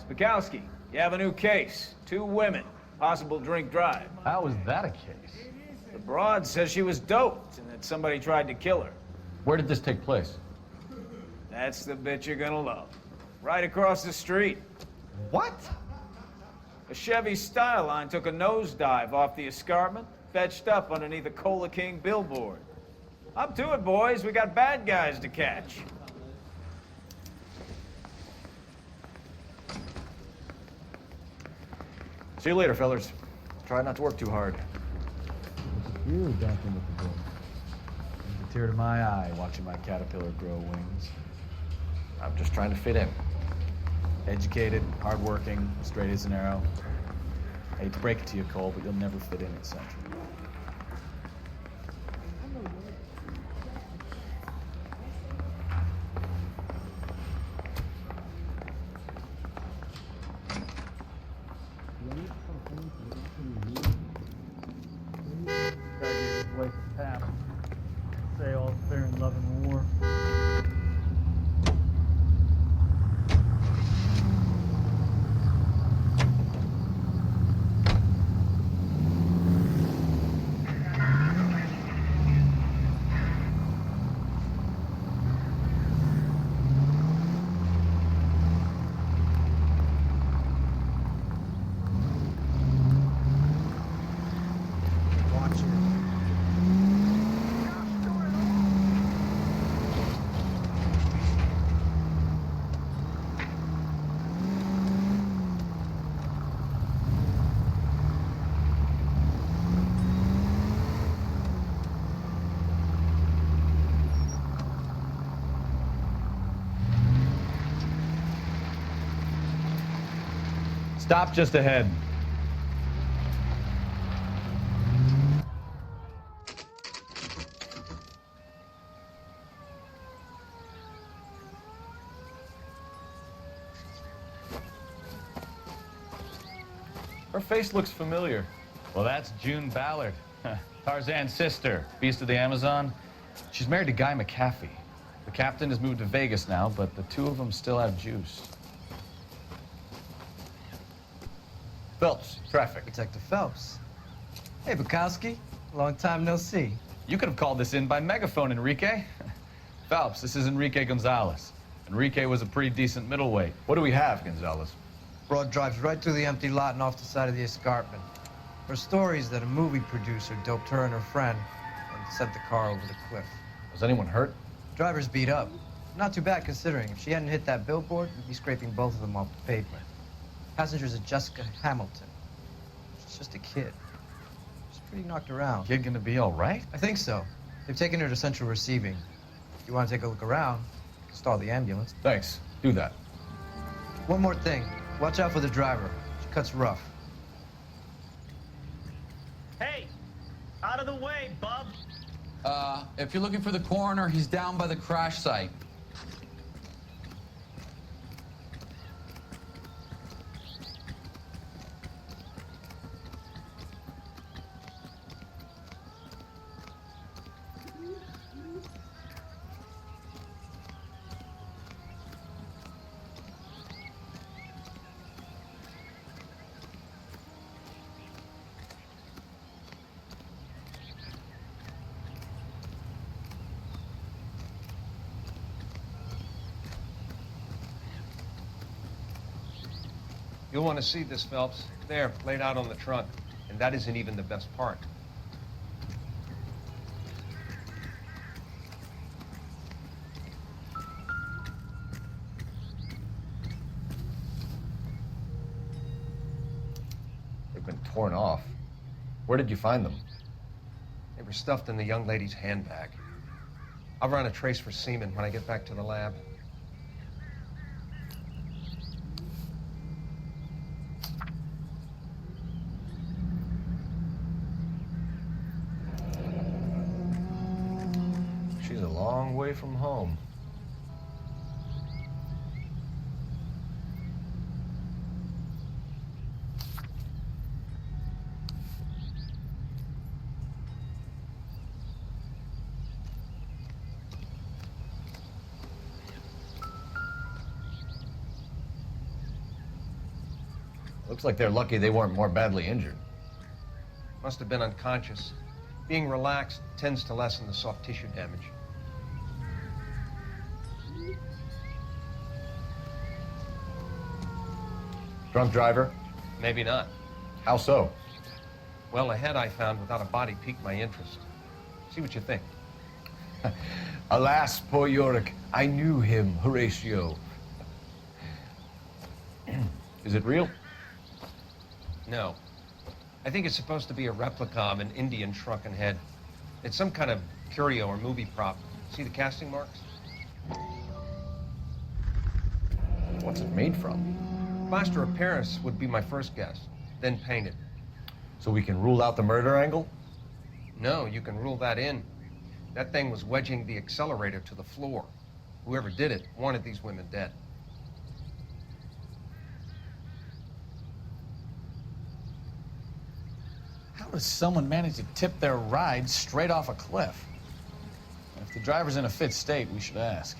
Spakowski, you have a new case. 2 women. Possible drink drive. How is that a case? The broad says she was doped and that somebody tried to kill her. Where did this take place? That's the bit you're gonna love. Right across the street. What? A Chevy Styline took a nosedive off the escarpment, fetched up underneath a Cola King billboard. Up to it, boys. We got bad guys to catch. See you later, fellas. Try not to work too hard. You dancing with the boy. Brings a tear to my eye watching my caterpillar grow wings. I'm just trying to fit in. Educated, hardworking, straight as an arrow. I hate to break it to you, Cole, but you'll never fit in at Central. Gotta give this place a tap. Say all's fair in love and war. Stop just ahead. Her face looks familiar. Well, that's June Ballard, Tarzan's sister, beast of the Amazon. She's married to Guy McAfee. The captain has moved to Vegas now, but the 2 of them still have juice. Phelps, traffic. Detective Phelps. Hey, Bukowski. Long time no see. You could have called this in by megaphone, Enrique. Phelps, this is Enrique Gonzalez. Enrique was a pretty decent middleweight. What do we have, Gonzalez? Broad drives right through the empty lot and off the side of the escarpment. Her story is that a movie producer doped her and her friend and sent the car over the cliff. Was anyone hurt? Driver's beat up. Not too bad considering. If she hadn't hit that billboard, we'd be scraping both of them off the pavement. Passenger's a Jessica Hamilton. She's just a kid. She's pretty knocked around. Kid gonna be all right? I think so. They've taken her to central receiving. If you want to take a look around, you can stall the ambulance. Thanks. Do that. One more thing. Watch out for the driver. She cuts rough. Hey, out of the way, bub. If you're looking for the coroner, he's down by the crash site. You'll want to see this, Phelps. There, laid out on the trunk. And that isn't even the best part. They've been torn off. Where did you find them? They were stuffed in the young lady's handbag. I'll run a trace for semen when I get back to the lab. She's a long way from home. Looks like they're lucky they weren't more badly injured. Must have been unconscious. Being relaxed tends to lessen the soft tissue damage. Drunk driver? Maybe not. How so? Well, the head I found without a body piqued my interest. See what you think. Alas, poor Yorick, I knew him, Horatio. Is it real? No. I think it's supposed to be a replica of an Indian shrunken head. It's some kind of curio or movie prop. See the casting marks? What's it made from? Plaster of Paris would be my first guess, then painted. So we can rule out the murder angle? No, you can rule that in. That thing was wedging the accelerator to the floor. Whoever did it wanted these women dead. How does someone manage to tip their ride straight off a cliff? If the driver's in a fit state, we should ask.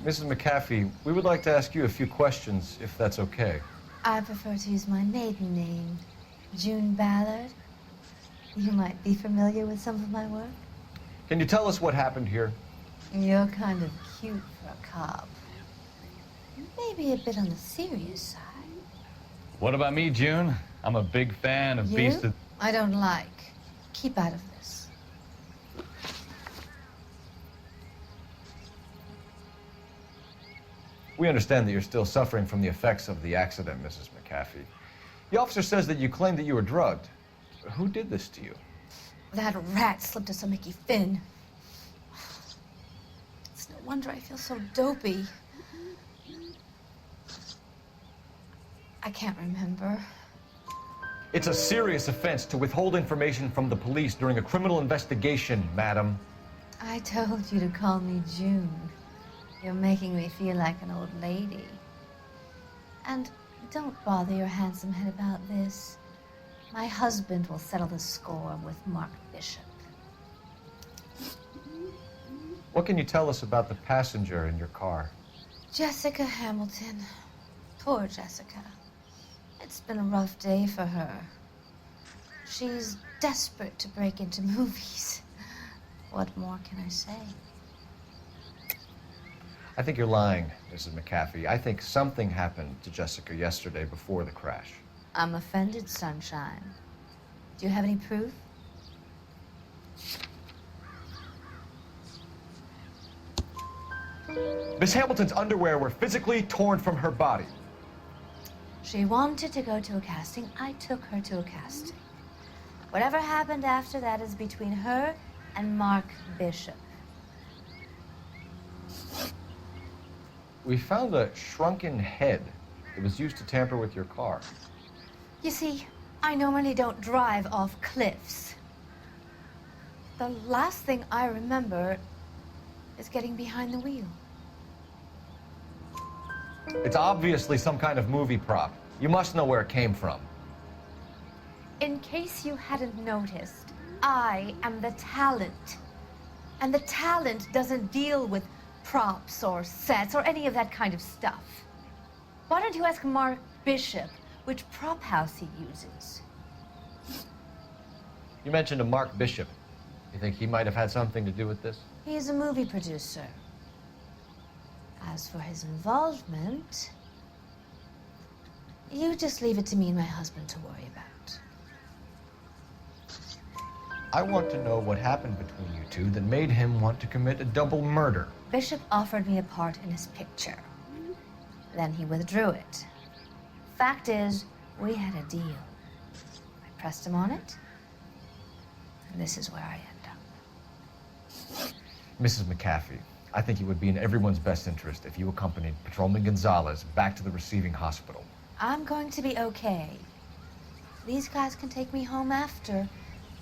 Mrs. McAfee, we would like to ask you a few questions, if that's okay. I prefer to use my maiden name, June Ballard. You might be familiar with some of my work. Can you tell us what happened here? You're kind of cute for a cop. Maybe a bit on the serious side. What about me, June? I'm a big fan of Beast You? of... I don't like. Keep out of this. We understand that you're still suffering from the effects of the accident, Mrs. McAfee. The officer says that you claimed that you were drugged. Who did this to you? That rat slipped us a Mickey Finn. It's no wonder I feel so dopey. I can't remember. It's a serious offense to withhold information from the police during a criminal investigation, madam. I told you to call me June. You're making me feel like an old lady. And don't bother your handsome head about this. My husband will settle the score with Mark Bishop. What can you tell us about the passenger in your car? Jessica Hamilton. Poor Jessica. It's been a rough day for her. She's desperate to break into movies. What more can I say? I think you're lying, Mrs. McAfee. I think something happened to Jessica yesterday before the crash. I'm offended, Sunshine. Do you have any proof? Miss Hamilton's underwear were physically torn from her body. She wanted to go to a casting. I took her to a casting. Whatever happened after that is between her and Mark Bishop. We found a shrunken head that was used to tamper with your car. You see, I normally don't drive off cliffs. The last thing I remember is getting behind the wheel. It's obviously some kind of movie prop. You must know where it came from. In case you hadn't noticed, I am the talent. And the talent doesn't deal with props or sets or any of that kind of stuff. Why don't you ask Mark Bishop which prop house he uses? You mentioned a Mark Bishop. You think he might have had something to do with this? He's a movie producer. As for his involvement, you just leave it to me and my husband to worry about. I want to know what happened between you two that made him want to commit a double murder. Bishop offered me a part in his picture. Then he withdrew it. Fact is, we had a deal. I pressed him on it, and this is where I end up. Mrs. McAfee, I think it would be in everyone's best interest if you accompanied Patrolman Gonzalez back to the receiving hospital. I'm going to be okay. These guys can take me home after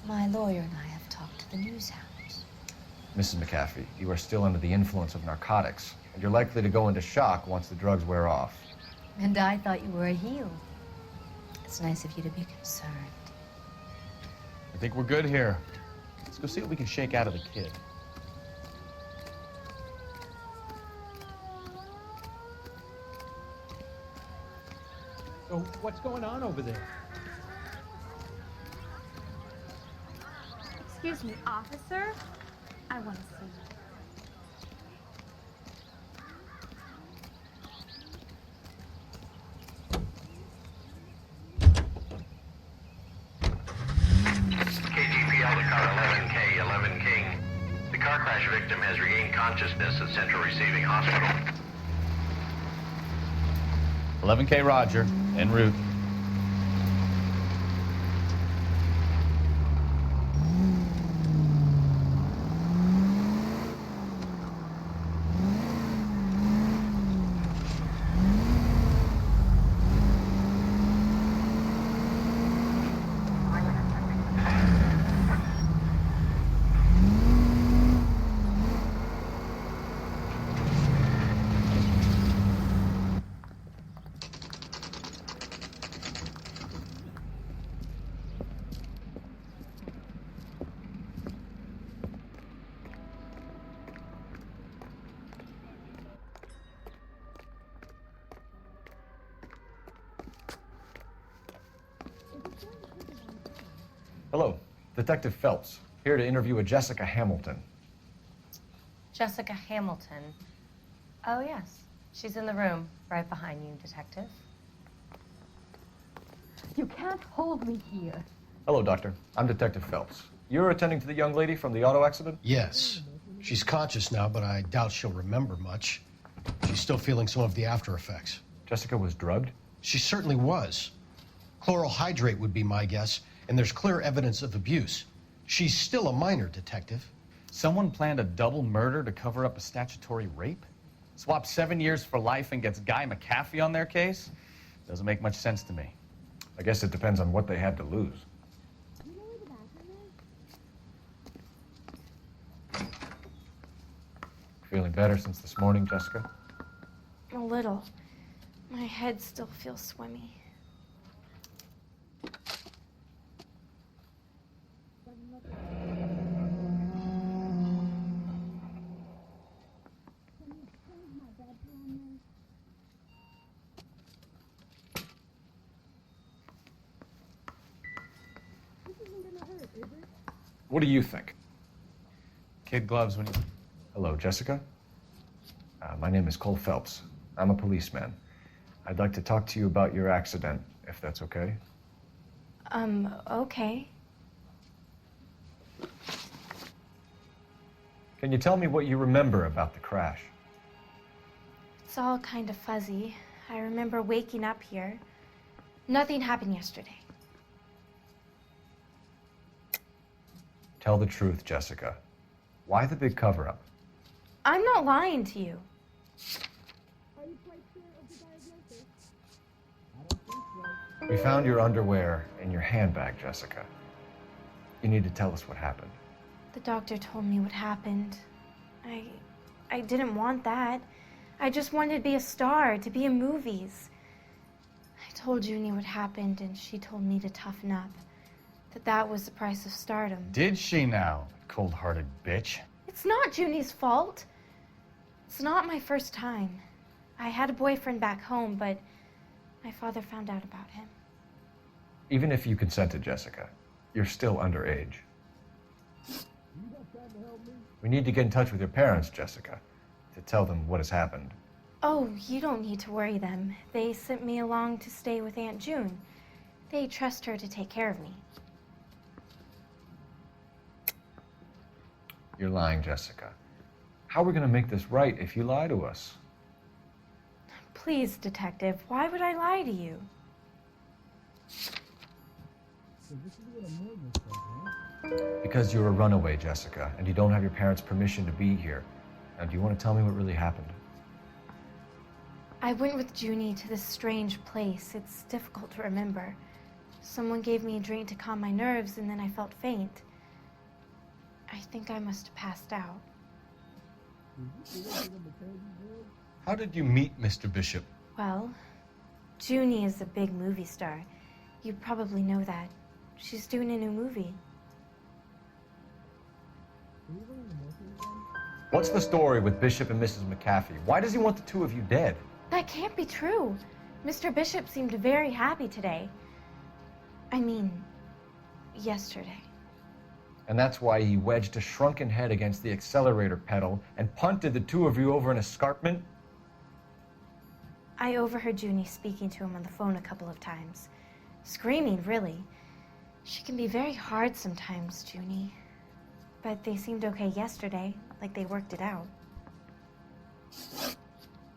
my lawyer and I have talked to the news hounds. Mrs. McAfee, you are still under the influence of narcotics, and you're likely to go into shock once the drugs wear off. And I thought you were a heel. It's nice of you to be concerned. I think we're good here. Let's go see what we can shake out of the kid. So what's going on over there? Excuse me, officer. I want to see you. KGPL to car 11K, 11 King. The car crash victim has regained consciousness at Central Receiving Hospital. 11K Roger, en route. Hello, Detective Phelps, here to interview a Jessica Hamilton. Jessica Hamilton. Oh, yes. She's in the room, right behind you, Detective. You can't hold me here. Hello, Doctor. I'm Detective Phelps. You're attending to the young lady from the auto accident? Yes. She's conscious now, but I doubt she'll remember much. She's still feeling some of the after effects. Jessica was drugged? She certainly was. Chloral hydrate would be my guess, and there's clear evidence of abuse. She's still a minor, Detective. Someone planned a double murder to cover up a statutory rape? Swap 7 years for life and gets Guy McAfee on their case? Doesn't make much sense to me. I guess it depends on what they had to lose. Feeling better since this morning, Jessica? A little. My head still feels swimmy. What do you think? Kid gloves when you... Hello, Jessica. My name is Cole Phelps. I'm a policeman. I'd like to talk to you about your accident, if that's okay. Okay. Can you tell me what you remember about the crash? It's all kind of fuzzy. I remember waking up here. Nothing happened yesterday. Tell the truth, Jessica. Why the big cover-up? I'm not lying to you. We found your underwear in your handbag, Jessica. You need to tell us what happened. The doctor told me what happened. I didn't want that. I just wanted to be a star, to be in movies. I told Junie what happened, and she told me to toughen up. That was the price of stardom. Did she now, cold-hearted bitch? It's not Junie's fault. It's not my first time. I had a boyfriend back home, but my father found out about him. Even if you consented, Jessica, you're still underage. We need to get in touch with your parents, Jessica, to tell them what has happened. Oh, you don't need to worry them. They sent me along to stay with Aunt June. They trust her to take care of me. You're lying, Jessica. How are we going to make this right if you lie to us? Please, Detective, why would I lie to you? Because you're a runaway, Jessica, and you don't have your parents' permission to be here. Now, do you want to tell me what really happened? I went with Junie to this strange place. It's difficult to remember. Someone gave me a drink to calm my nerves, and then I felt faint. I think I must have passed out. How did you meet Mr. Bishop? Well, Junie is a big movie star. You probably know that. She's doing a new movie. What's the story with Bishop and Mrs. McAfee? Why does he want the two of you dead? That can't be true. Mr. Bishop seemed very happy today. I mean, yesterday. And that's why he wedged a shrunken head against the accelerator pedal and punted the two of you over an escarpment? I overheard Junie speaking to him on the phone a couple of times. Screaming, really. She can be very hard sometimes, Junie. But they seemed okay yesterday, like they worked it out.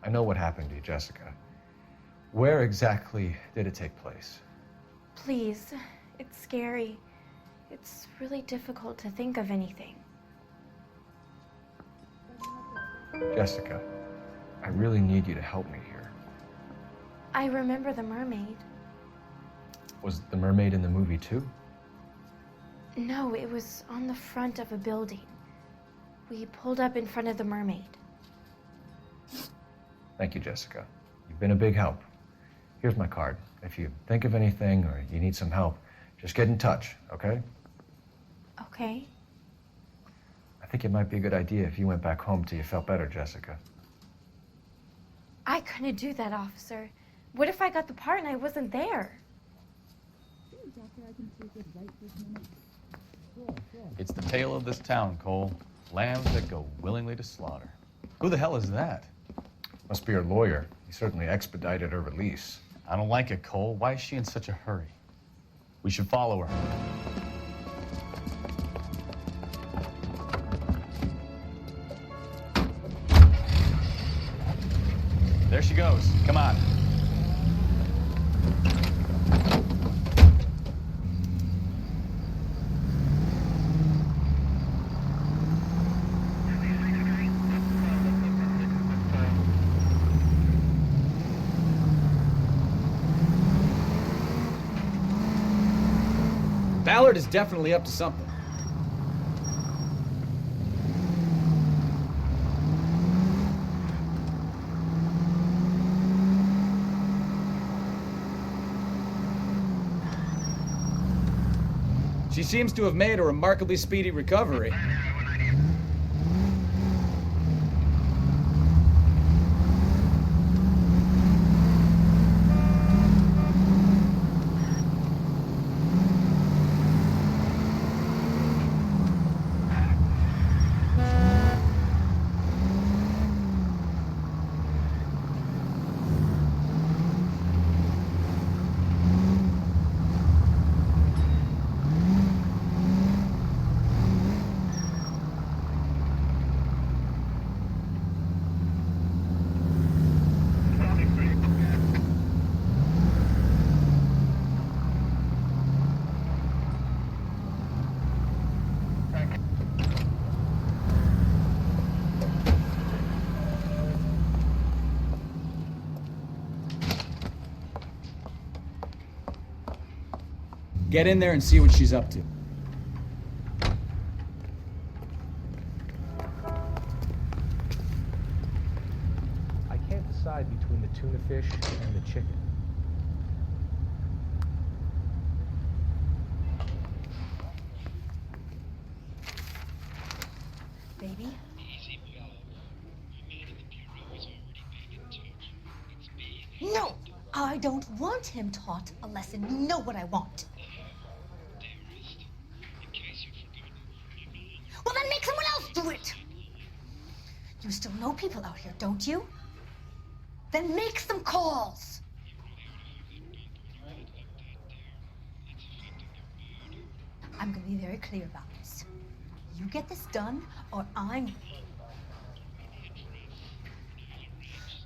I know what happened to you, Jessica. Where exactly did it take place? Please, it's scary. It's really difficult to think of anything. Jessica, I really need you to help me here. I remember the mermaid. Was the mermaid in the movie too? No, it was on the front of a building. We pulled up in front of the mermaid. Thank you, Jessica. You've been a big help. Here's my card. If you think of anything or you need some help, just get in touch, okay? Okay. I think it might be a good idea if you went back home till you felt better, Jessica. I couldn't do that, officer. What if I got the part and I wasn't there? It's the tale of this town, Cole. Lambs that go willingly to slaughter. Who the hell is that? Must be her lawyer. He certainly expedited her release. I don't like it, Cole. Why is she in such a hurry? We should follow her. There she goes. Come on. Ballard is definitely up to something. She seems to have made a remarkably speedy recovery. Get in there and see what she's up to. I can't decide between the tuna fish and the chicken. Baby? No! I don't want him taught a lesson. You know what I want. Well, then make someone else do it! You still know people out here, don't you? Then make some calls! I'm gonna be very clear about this. You get this done, or I'm...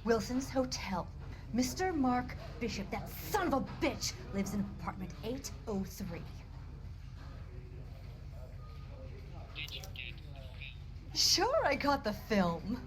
Wilson's Hotel. Mr. Mark Bishop, that son of a bitch, lives in apartment 803. Sure, I got the film.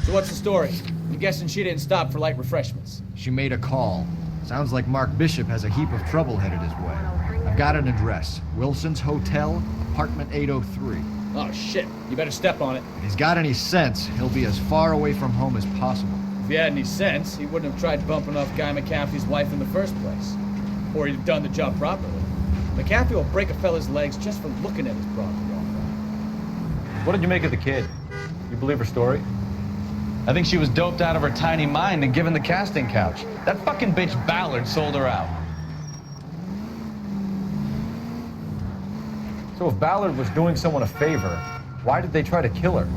So what's the story? I'm guessing she didn't stop for light refreshments. She made a call. Sounds like Mark Bishop has a heap of trouble headed his way. I've got an address. Wilson's Hotel, apartment 803. Oh shit, you better step on it. If he's got any sense, he'll be as far away from home as possible. If he had any sense, he wouldn't have tried bumping off Guy McCaffrey's wife in the first place. Or he'd have done the job properly. McCaffrey will break a fella's legs just for looking at his property all right. What did you make of the kid? You believe her story? I think she was doped out of her tiny mind and given the casting couch. That fucking bitch Ballard sold her out. So if Ballard was doing someone a favor, why did they try to kill her?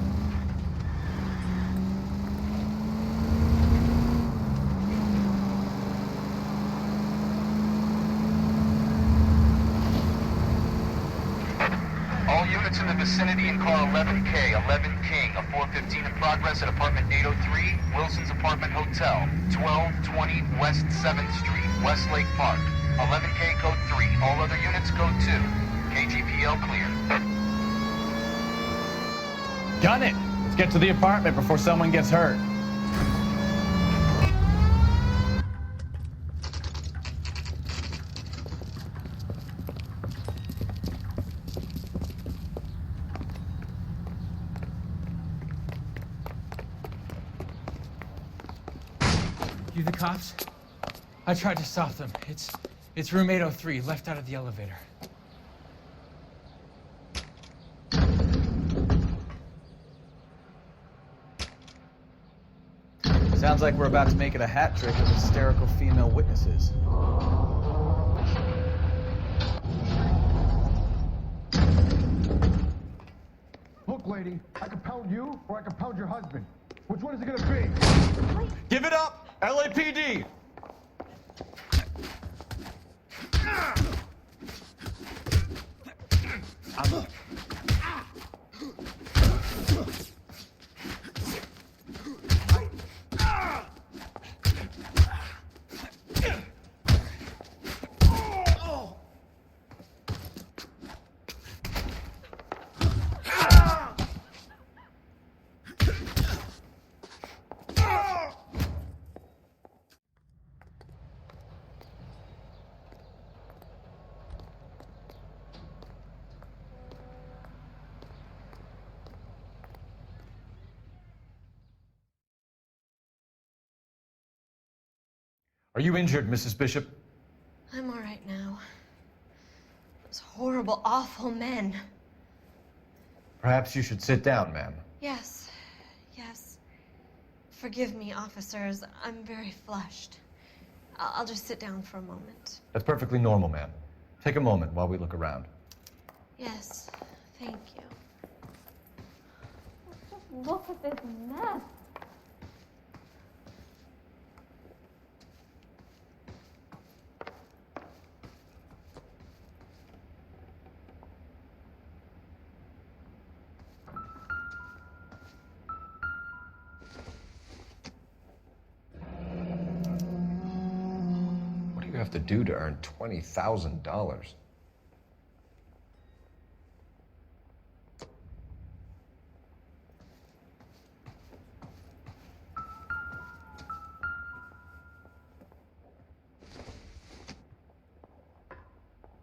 All units in the vicinity in car 11K, 11 King, a 415 in progress at apartment 803, Wilson's Apartment Hotel, 1220 West 7th Street, Westlake Park. 11K code 3, all other units code 2. KGPL clear. Gun it! Let's get to the apartment before someone gets hurt. You the cops? I tried to stop them. It's room 803, left out of the elevator. Sounds like we're about to make it a hat trick of hysterical female witnesses. Look, lady, I can pound you or I can pound your husband. Which one is it gonna be? Give it up! LAPD! Are you injured, Mrs. Bishop? I'm all right now. Those horrible, awful men. Perhaps you should sit down, ma'am. Yes, yes. Forgive me, officers. I'm very flushed. I'll just sit down for a moment. That's perfectly normal, ma'am. Take a moment while we look around. Yes, thank you. Just look at this mess. What do you have to do to earn $20,000?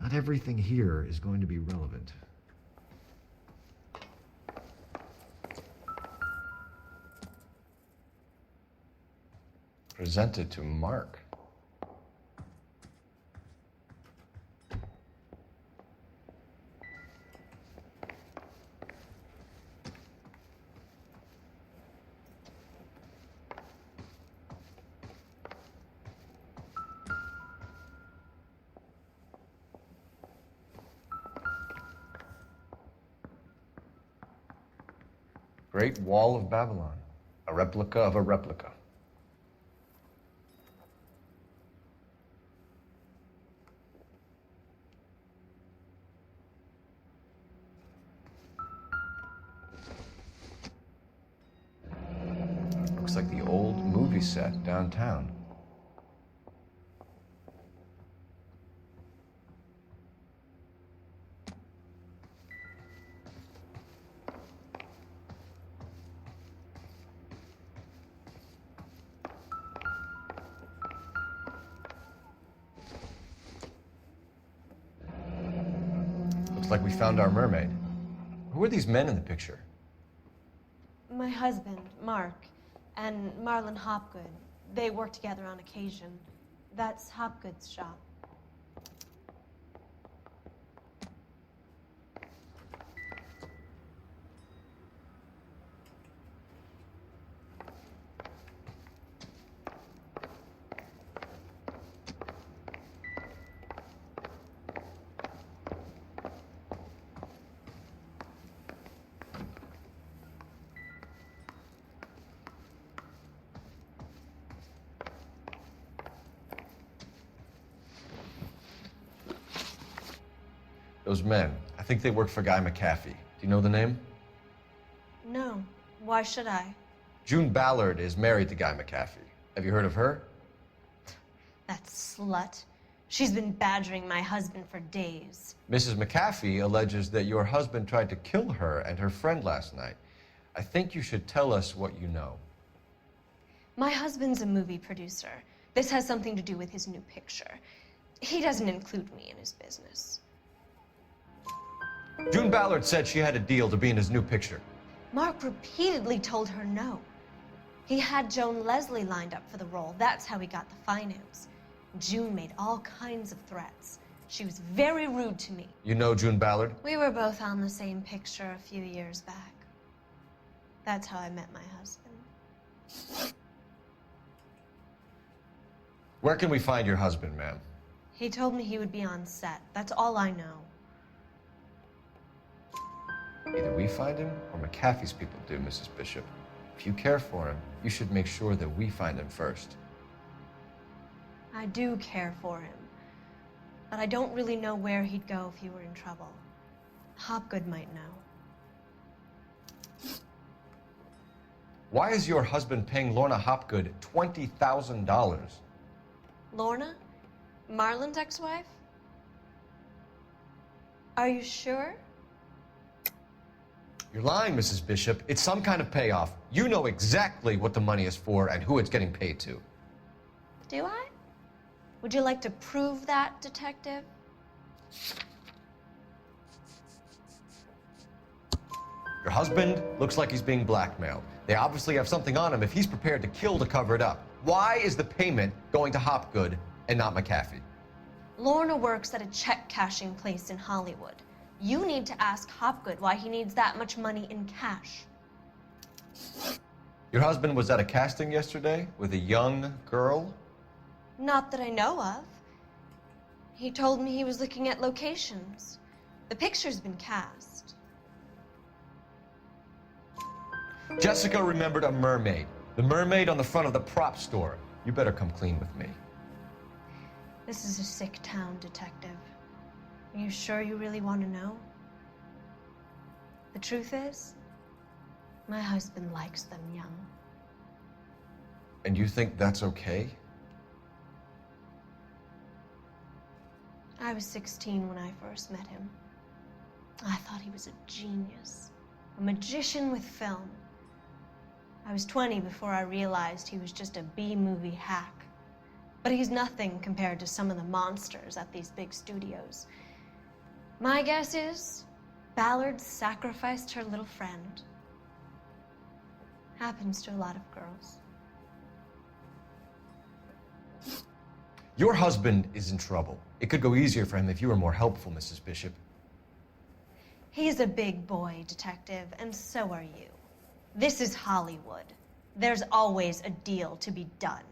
Not everything here is going to be relevant. Presented to Mark. Great Wall of Babylon. A replica of a replica. Looks like the old movie set downtown. Looks like we found our mermaid. Who are these men in the picture? My husband, Mark, and Marlon Hopgood. They work together on occasion. That's Hopgood's shop. Those men, I think they work for Guy McAfee. Do you know the name? No. Why should I? June Ballard is married to Guy McAfee. Have you heard of her? That slut. She's been badgering my husband for days. Mrs. McAfee alleges that your husband tried to kill her and her friend last night. I think you should tell us what you know. My husband's a movie producer. This has something to do with his new picture. He doesn't include me in his business. June Ballard said she had a deal to be in his new picture. Mark repeatedly told her no. He had Joan Leslie lined up for the role. That's how he got the finance. June made all kinds of threats. She was very rude to me. You know June Ballard? We were both on the same picture a few years back. That's how I met my husband. Where can we find your husband, ma'am? He told me he would be on set. That's all I know. Either we find him or McAfee's people do, Mrs. Bishop. If you care for him, you should make sure that we find him first. I do care for him, but I don't really know where he'd go if he were in trouble. Hopgood might know. Why is your husband paying Lorna Hopgood $20,000? Lorna? Marlon's ex-wife? Are you sure? You're lying, Mrs. Bishop. It's some kind of payoff. You know exactly what the money is for and who it's getting paid to. Do I? Would you like to prove that, detective? Your husband looks like he's being blackmailed. They obviously have something on him if he's prepared to kill to cover it up. Why is the payment going to Hopgood and not McAfee? Lorna works at a check cashing place in Hollywood. You need to ask Hopgood why he needs that much money in cash. Your husband was at a casting yesterday with a young girl? Not that I know of. He told me he was looking at locations. The picture's been cast. Jessica remembered a mermaid. The mermaid on the front of the prop store. You better come clean with me. This is a sick town, detective. Are you sure you really want to know? The truth is, my husband likes them young. And you think that's okay? I was 16 when I first met him. I thought he was a genius, a magician with film. I was 20 before I realized he was just a B-movie hack. But he's nothing compared to some of the monsters at these big studios. My guess is Ballard sacrificed her little friend. Happens to a lot of girls. Your husband is in trouble. It could go easier for him if you were more helpful, Mrs. Bishop. He's a big boy, detective, and so are you. This is Hollywood. There's always a deal to be done.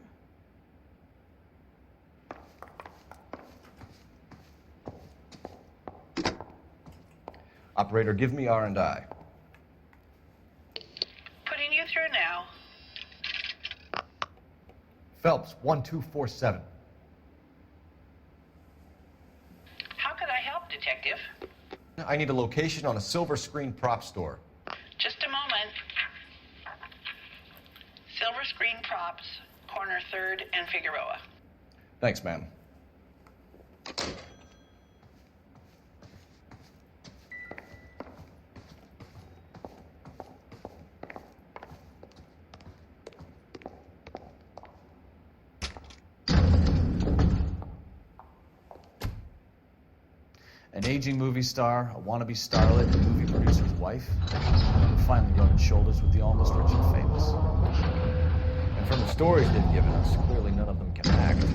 Operator, give me R&I. through now. Phelps, 1247. How could I help, Detective? I need a location on a silver screen prop store. Just a moment. Silver Screen Props, corner 3rd and Figueroa. Thanks, ma'am. An aging movie star, a wannabe starlet, a movie producer's wife, finally rubbing shoulders with the almost rich and famous. And from the stories they've given us, clearly none of them can act.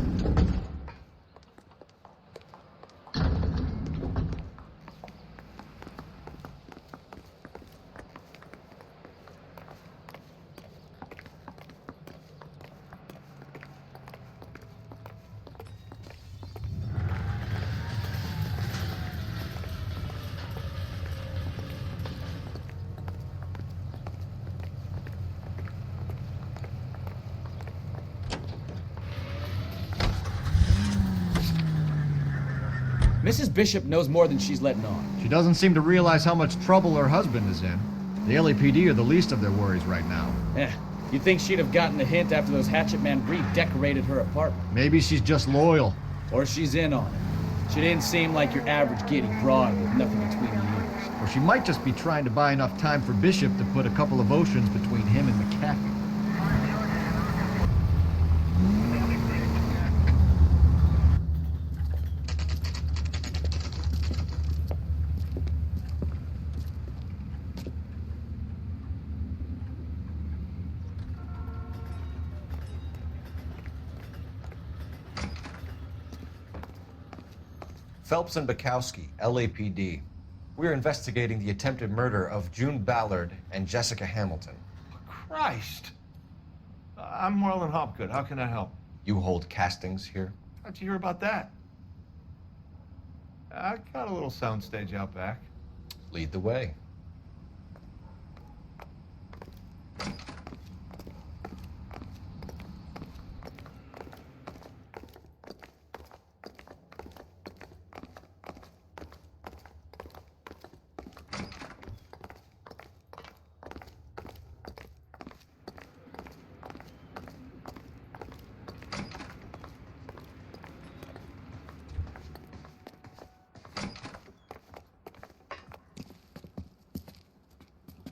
Mrs. Bishop knows more than she's letting on. She doesn't seem to realize how much trouble her husband is in. The LAPD are the least of their worries right now. You'd think she'd have gotten the hint after those hatchet men redecorated her apartment. Maybe she's just loyal. Or she's in on it. She didn't seem like your average giddy broad with nothing between the ears. Or she might just be trying to buy enough time for Bishop to put a couple of oceans between him and McCaffrey. Phelps and Bukowski, LAPD. We're investigating the attempted murder of June Ballard and Jessica Hamilton. Christ! I'm Marlon Hopgood. How can I help? You hold castings here? How'd you hear about that? I got a little soundstage out back. Lead the way.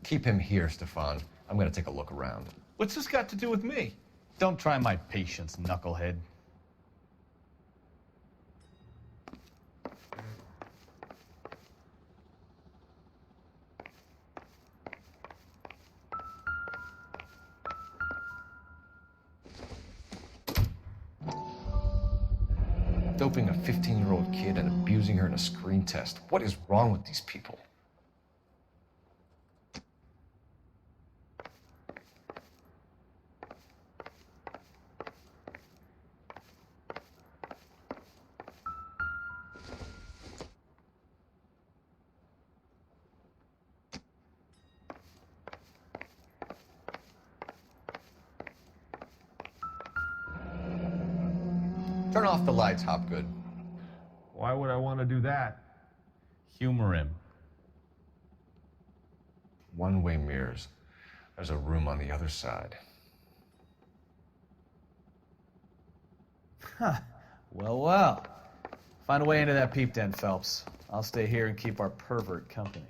Keep him here, Stefan. I'm gonna take a look around. What's this got to do with me? Don't try my patience, knucklehead. Doping a 15-year-old kid and abusing her in a screen test. What is wrong with these people? Turn off the lights, Hopgood. Why would I want to do that? Humor him. One-way mirrors. There's a room on the other side. Huh. Well, well. Find a way into that peep den, Phelps. I'll stay here and keep our pervert company.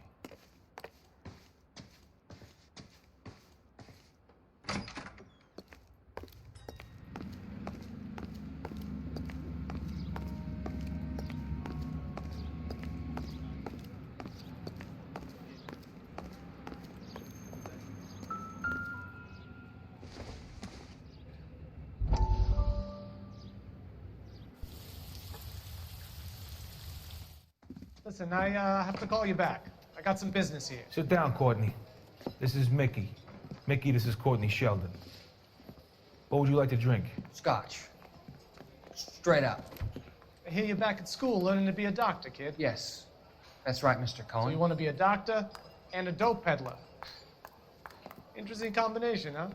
Listen, I have to call you back. I got some business here. Sit down, Courtney. This is Mickey. Mickey, this is Courtney Sheldon. What would you like to drink? Scotch. Straight up. I hear you're back at school learning to be a doctor, kid. Yes. That's right, Mr. Cohen. So you want to be a doctor and a dope peddler. Interesting combination, huh?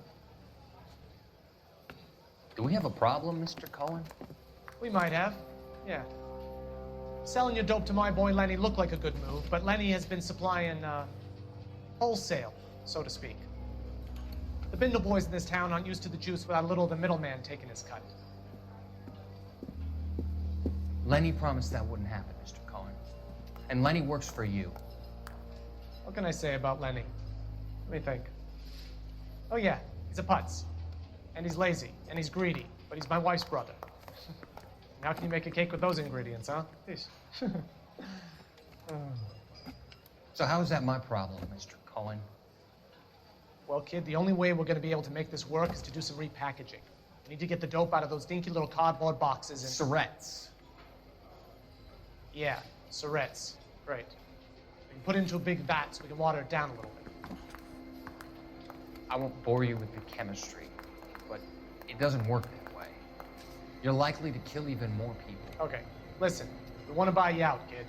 Do we have a problem, Mr. Cohen? We might have. Yeah. Selling your dope to my boy Lenny looked like a good move, but Lenny has been supplying, wholesale, so to speak. The Bindle boys in this town aren't used to the juice without a little of the middleman taking his cut. Lenny promised that wouldn't happen, Mr. Cohen. And Lenny works for you. What can I say about Lenny? Let me think. Oh yeah, he's a putz. And he's lazy, and he's greedy, but he's my wife's brother. How can you make a cake with those ingredients, huh? Yeesh. So how is that my problem, Mr. Cohen? Well, kid, the only way we're gonna be able to make this work is to do some repackaging. We need to get the dope out of those dinky little cardboard boxes and... Surrettes. Yeah, Surrettes. Great. We can put it into a big vat so we can water it down a little bit. I won't bore you with the chemistry, but it doesn't work that way. You're likely to kill even more people. Okay, listen. We want to buy you out, kid.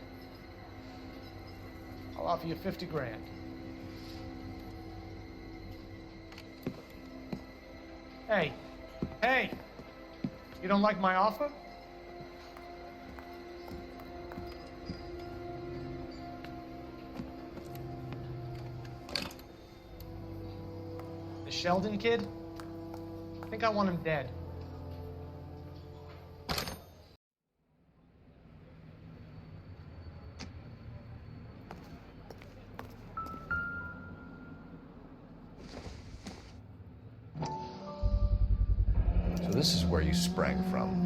I'll offer you 50 grand. Hey! You don't like my offer? The Sheldon kid? I think I want him dead. So this is where you sprang from.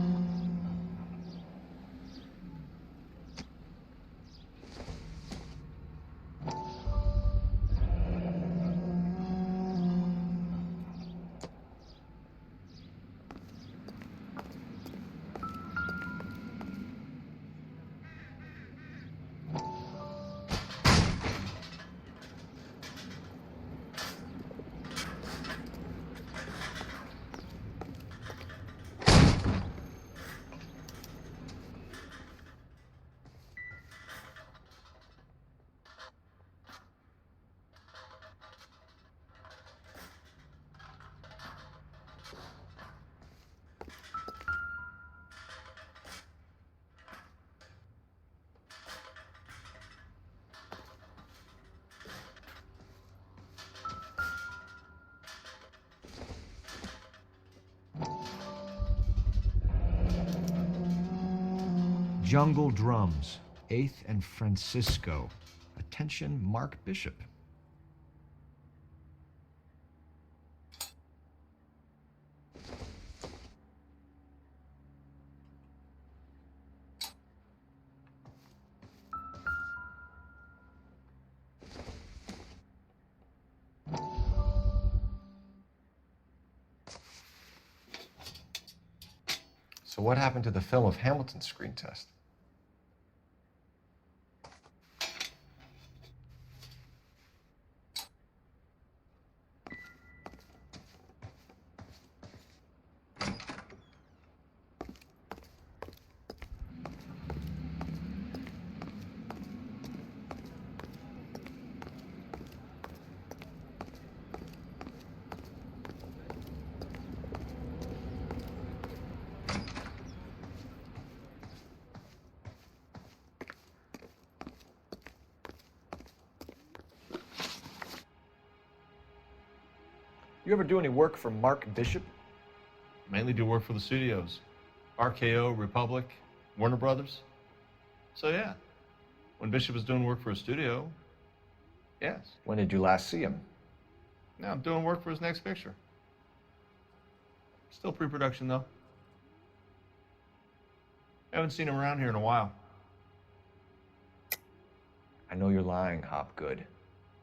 Jungle Drums, 8th and Francisco. Attention, Mark Bishop. So what happened to the film of Hamilton's screen test? You ever do any work for Mark Bishop? Mainly do work for the studios. RKO, Republic, Warner Brothers. So yeah, when Bishop was doing work for a studio, yes. When did you last see him? Now I'm doing work for his next picture. Still pre-production though. Haven't seen him around here in a while. I know you're lying, Hopgood.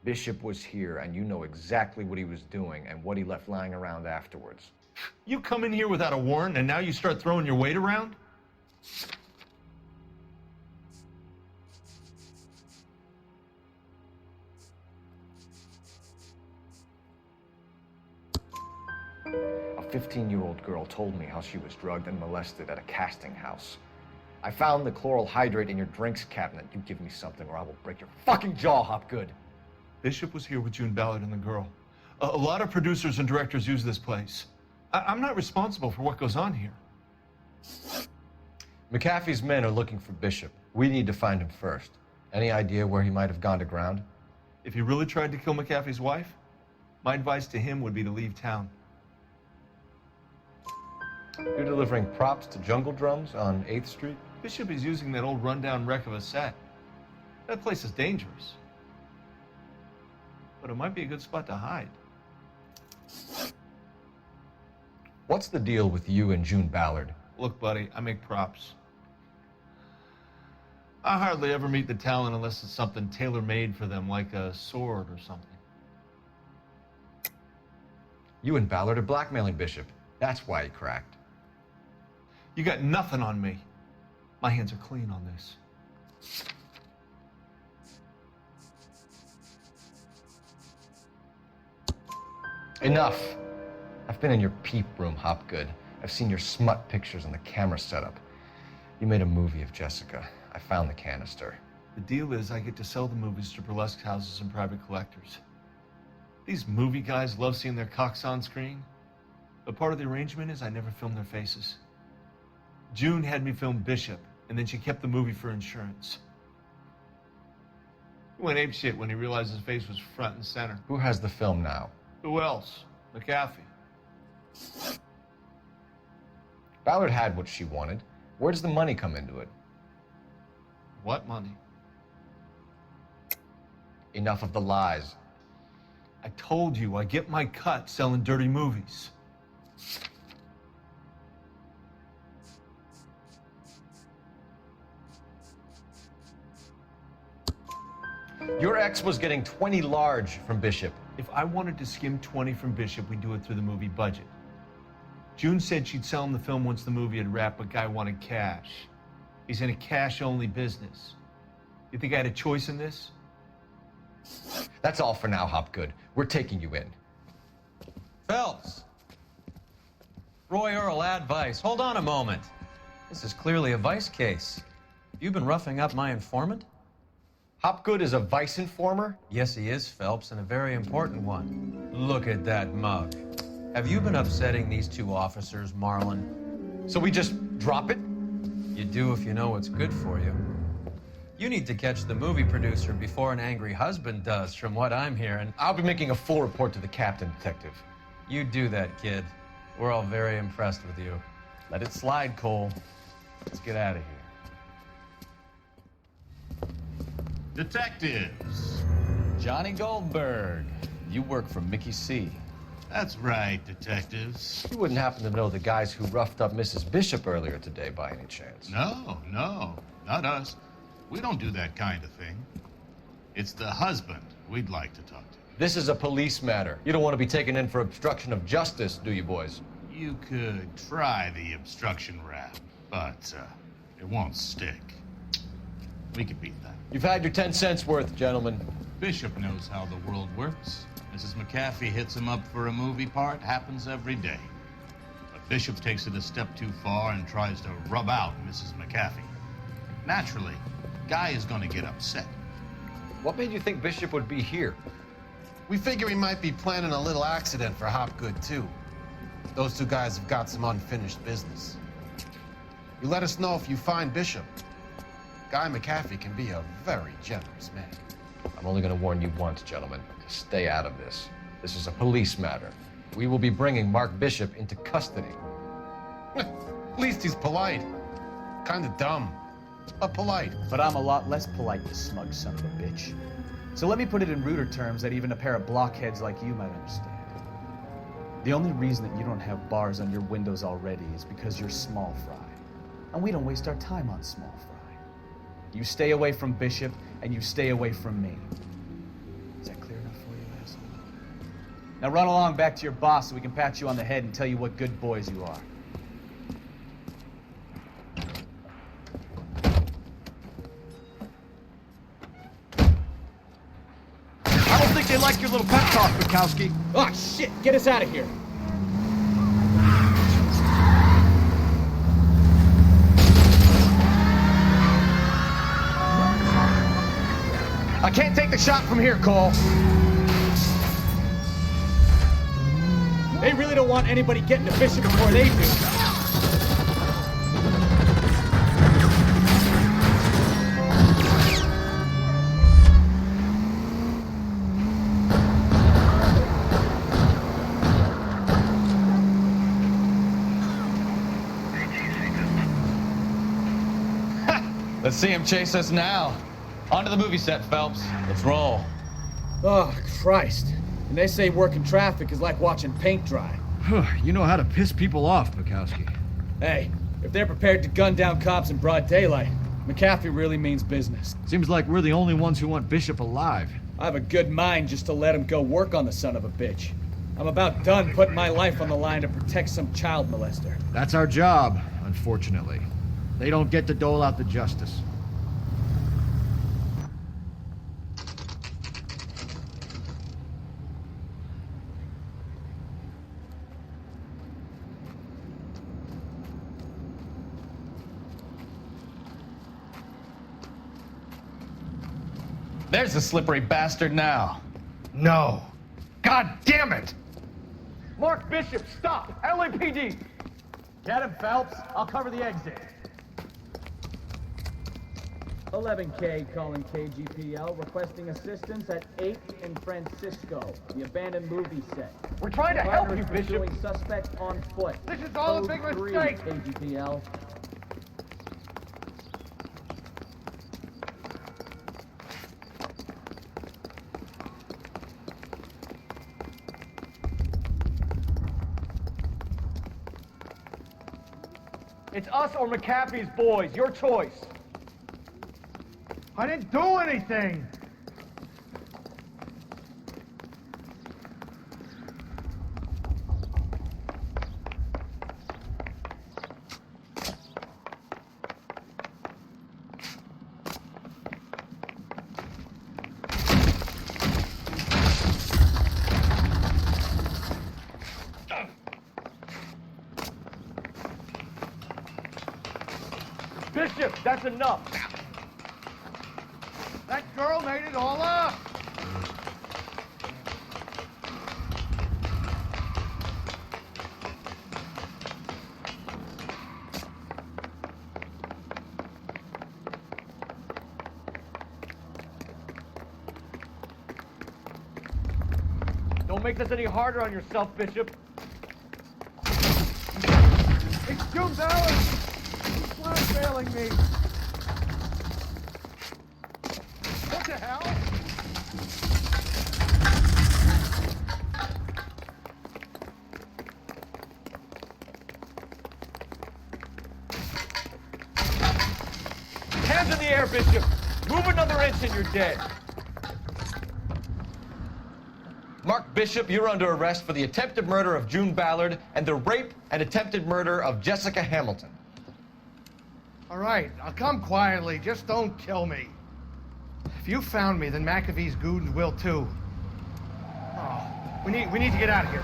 Bishop was here, and you know exactly what he was doing and what he left lying around afterwards. You come in here without a warrant, and now you start throwing your weight around? A 15-year-old girl told me how she was drugged and molested at a casting house. I found the chloral hydrate in your drinks cabinet. You give me something or I will break your fucking jaw, Hopgood. Bishop was here with June Ballard and the girl. A lot of producers and directors use this place. I'm not responsible for what goes on here. McAfee's men are looking for Bishop. We need to find him first. Any idea where he might have gone to ground? If he really tried to kill McAfee's wife, my advice to him would be to leave town. You're delivering props to Jungle Drums on 8th Street? Bishop is using that old rundown wreck of a set. That place is dangerous. But it might be a good spot to hide. What's the deal with you and June Ballard? Look, buddy, I make props. I hardly ever meet the talent unless it's something tailor-made for them, like a sword or something. You and Ballard are blackmailing Bishop. That's why he cracked. You got nothing on me. My hands are clean on this. Enough. I've been in your peep room, Hopgood. I've seen your smut pictures and the camera setup. You made a movie of Jessica. I found the canister. The deal is I get to sell the movies to burlesque houses and private collectors. These movie guys love seeing their cocks on screen, but part of the arrangement is I never film their faces. June had me film Bishop, and then she kept the movie for insurance. He went apeshit when he realized his face was front and center. Who has the film now? Who else? McAfee. Ballard had what she wanted. Where does the money come into it? What money? Enough of the lies. I told you, I get my cut selling dirty movies. Your ex was getting 20 large from Bishop. If I wanted to skim 20 from Bishop, we'd do it through the movie budget. June said she'd sell him the film once the movie had wrapped, but Guy wanted cash. He's in a cash-only business. You think I had a choice in this? That's all for now, Hopgood. We're taking you in. Phelps. Roy Earl, advice. Hold on a moment. This is clearly a vice case. You've been roughing up my informant? Hopgood is a vice informer? Yes, he is, Phelps, and a very important one. Look at that mug. Have you been upsetting these two officers, Marlin? So we just drop it? You do if you know what's good for you. You need to catch the movie producer before an angry husband does, from what I'm hearing. I'll be making a full report to the captain, Detective. You do that, kid. We're all very impressed with you. Let it slide, Cole. Let's get out of here. Detectives. Johnny Goldberg. You work for Mickey C. That's right, detectives. You wouldn't happen to know the guys who roughed up Mrs. Bishop earlier today by any chance? No, not us. We don't do that kind of thing. It's the husband we'd like to talk to. This is a police matter. You don't want to be taken in for obstruction of justice, do you, boys? You could try the obstruction rap, but it won't stick. We could beat that. You've had your 10 cents worth, gentlemen. Bishop knows how the world works. Mrs. McAfee hits him up for a movie part, happens every day. But Bishop takes it a step too far and tries to rub out Mrs. McAfee. Naturally, Guy is going to get upset. What made you think Bishop would be here? We figure he might be planning a little accident for Hopgood, too. Those two guys have got some unfinished business. You let us know if you find Bishop. Guy McAfee can be a very generous man. I'm only going to warn you once, gentlemen, to stay out of this. This is a police matter. We will be bringing Mark Bishop into custody. At least he's polite. Kind of dumb, but polite. But I'm a lot less polite, you smug son of a bitch. So let me put it in ruder terms that even a pair of blockheads like you might understand. The only reason that you don't have bars on your windows already is because you're small fry. And we don't waste our time on small fry. You stay away from Bishop, and you stay away from me. Is that clear enough for you, asshole? Now run along back to your boss so we can pat you on the head and tell you what good boys you are. I don't think they like your little pep talk, Bukowski. Ah, shit! Get us out of here! I can't take the shot from here, Cole. They really don't want anybody getting to Bishop before they do. Let's see him chase us now. Onto the movie set, Phelps. Let's roll. Oh, Christ. And they say working traffic is like watching paint dry. You know how to piss people off, Bukowski. Hey, if they're prepared to gun down cops in broad daylight, McAfee really means business. Seems like we're the only ones who want Bishop alive. I have a good mind just to let him go work on the son of a bitch. I'm about done putting my life on the line to protect some child molester. That's our job, unfortunately. They don't get to dole out the justice. There's the slippery bastard now. No. God damn it! Mark Bishop, stop! LAPD! Get him, Phelps. I'll cover the exit. 11K calling KGPL, requesting assistance at 8th in Francisco, the abandoned movie set. We're trying to help you, Bishop. Pursuing suspect on foot. This is all a big Code 3, mistake. KGPL. It's us or McAfee's boys. Your choice. I didn't do anything. Bishop, that's enough. That girl made it all up. Don't make this any harder on yourself, Bishop. It's June Ballard! He's blackmailing me! What the hell? Hands in the air, Bishop! Move another inch and you're dead. Mark Bishop, you're under arrest for the attempted murder of June Ballard and the rape and attempted murder of Jessica Hamilton. All right, I'll come quietly. Just don't kill me. If you found me, then McAfee's goons will too. Oh, we need to get out of here.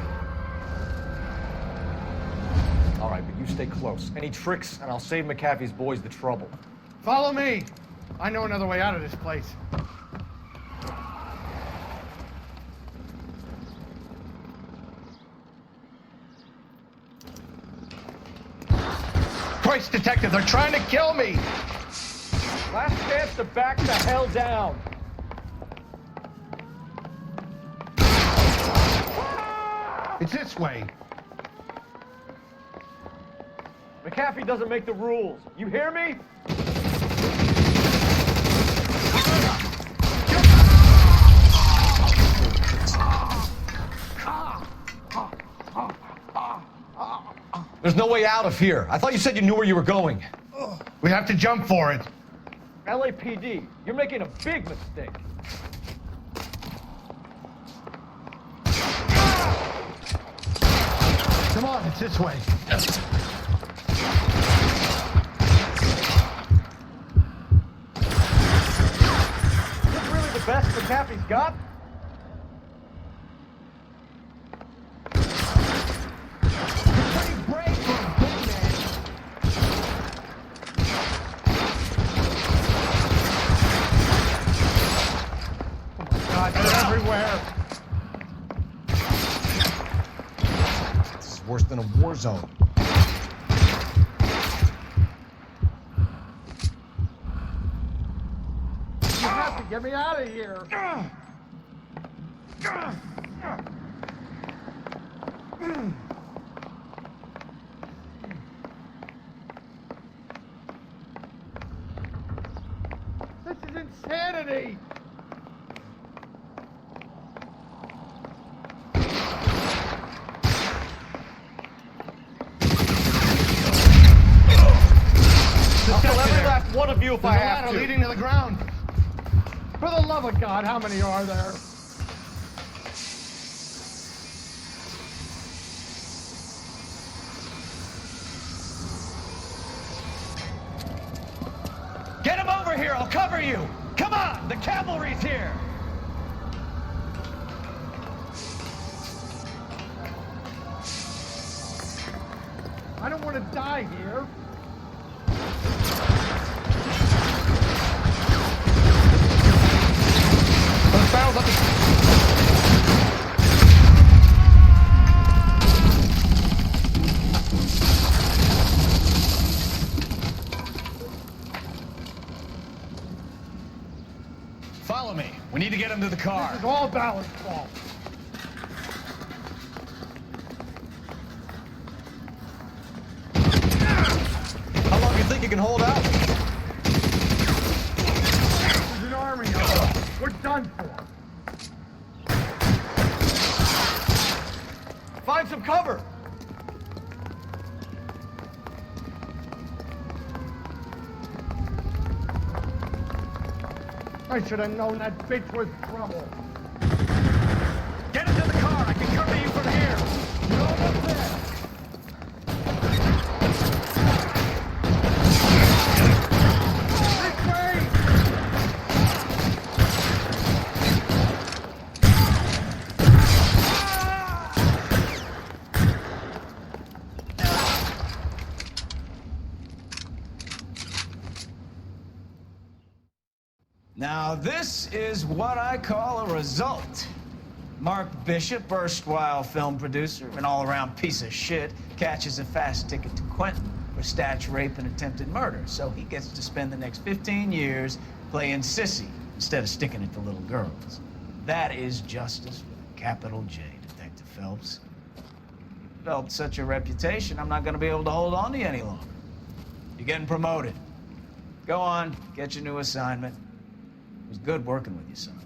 All right, but you stay close. Any tricks, and I'll save McAfee's boys the trouble. Follow me. I know another way out of this place. Christ, detective, they're trying to kill me! Last chance to back the hell down. It's this way. McAfee doesn't make the rules. You hear me? There's no way out of here. I thought you said you knew where you were going. We have to jump for it. LAPD, you're making a big mistake. Come on, it's this way. Is this really the best McAfee's got? God, they're everywhere. worse than a war zone. You have to get me out of here. This is insanity. I'll kill every last one of you if I There's a have ladder to. leading to the ground. For the love of God, how many are there? Get him over here, I'll cover you! Come on, the cavalry's here! I don't want to die here. Those barrels up the... Follow me. We need to get him to the car. This is all Ballard's fault. How long do you think you can hold out? This is an army. We're done for. Find some cover. I should have known that bitch was trouble. Get into the car. I can cover you from here. You're almost there. This way! Now, this is what I call a result. Mark Bishop, erstwhile film producer, an all-around piece of shit, catches a fast ticket to Quentin for statch rape and attempted murder, so he gets to spend the next 15 years playing sissy instead of sticking it to little girls. That is justice with a capital J, Detective Phelps. Developed such a reputation, I'm not going to be able to hold on to you any longer. You're getting promoted. Go on, get your new assignment. It was good working with you, son.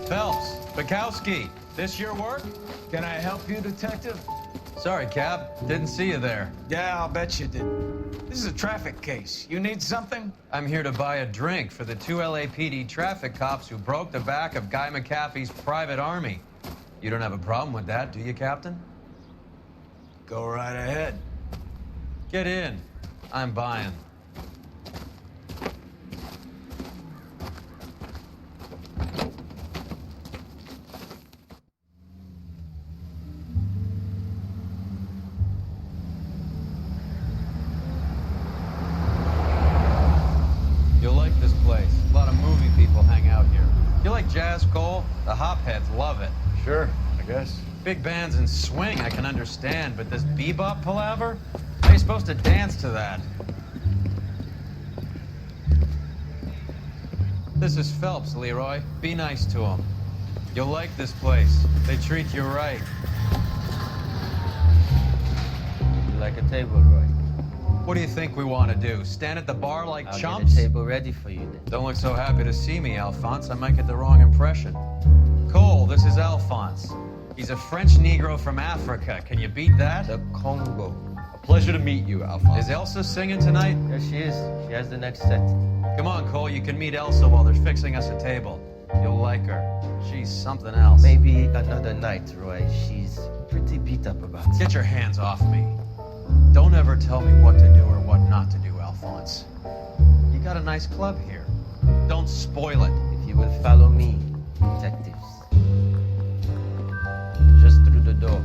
Phelps, Bukowski, this your work? Can I help you, Detective? Sorry, Cap. Didn't see you there. Yeah, I'll bet you didn't. This is a traffic case. You need something? I'm here to buy a drink for the 2 LAPD traffic cops who broke the back of Guy McAfee's private army. You don't have a problem with that, do you, Captain? Go right ahead. Get in. I'm buying. You'll like this place. A lot of movie people hang out here. You like jazz, Cole? The hopheads love it. Sure, I guess. Big bands and swing I can understand, but this bebop palaver? How are you supposed to dance to that? This is Phelps, Leroy. Be nice to him. You'll like this place. They treat you right. You like a table, Roy? What do you think we want to do? Stand at the bar like I'll chumps? get a table ready for you then. Don't look so happy to see me, Alphonse. I might get the wrong impression. Cole, this is Alphonse. He's a French Negro from Africa. Can you beat that? The Congo. A pleasure to meet you, Alphonse. Is Elsa singing tonight? Yes, she is. She has the next set. Come on, Cole. You can meet Elsa while they're fixing us a table. You'll like her. She's something else. Maybe another night, Roy. She's pretty beat up about it. Get your hands off me. Don't ever tell me what to do or what not to do, Alphonse. You got a nice club here. Don't spoil it. If you will follow me, detectives. Just through the door.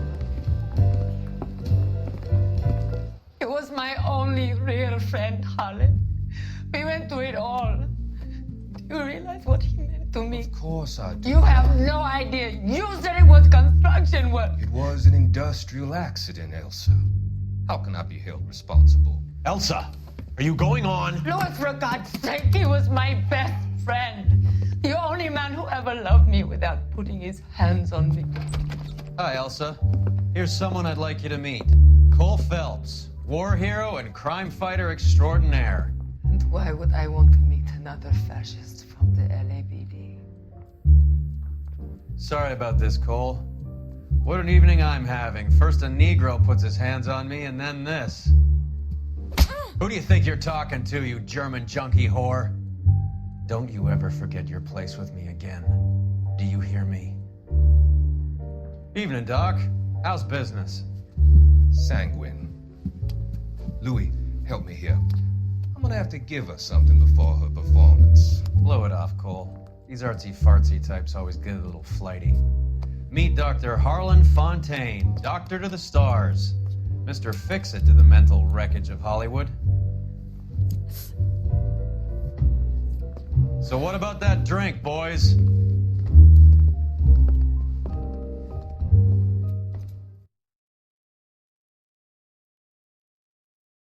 He was my only real friend, Harlan. We went through it all. Do you realize what he meant to me? Of course I do. You have no idea. You said it was construction work. It was an industrial accident, Elsa. How can I be held responsible? Elsa, are you going on? Louis, for God's sake, he was my best friend. The only man who ever loved me without putting his hands on me. Hi, Elsa. Here's someone I'd like you to meet. Cole Phelps, war hero and crime fighter extraordinaire. And why would I want to meet another fascist from the LAPD? Sorry about this, Cole. What an evening I'm having. First a Negro puts his hands on me, and then this. Who do you think you're talking to, you German junkie whore? Don't you ever forget your place with me again. Do you hear me? Evening, Doc. How's business? Sanguine. Louis, help me here. I'm gonna have to give her something before her performance. Blow it off, Cole. These artsy-fartsy types always get a little flighty. Meet Dr. Harlan Fontaine, doctor to the stars. Mr. Fix-It to the mental wreckage of Hollywood. So what about that drink, boys?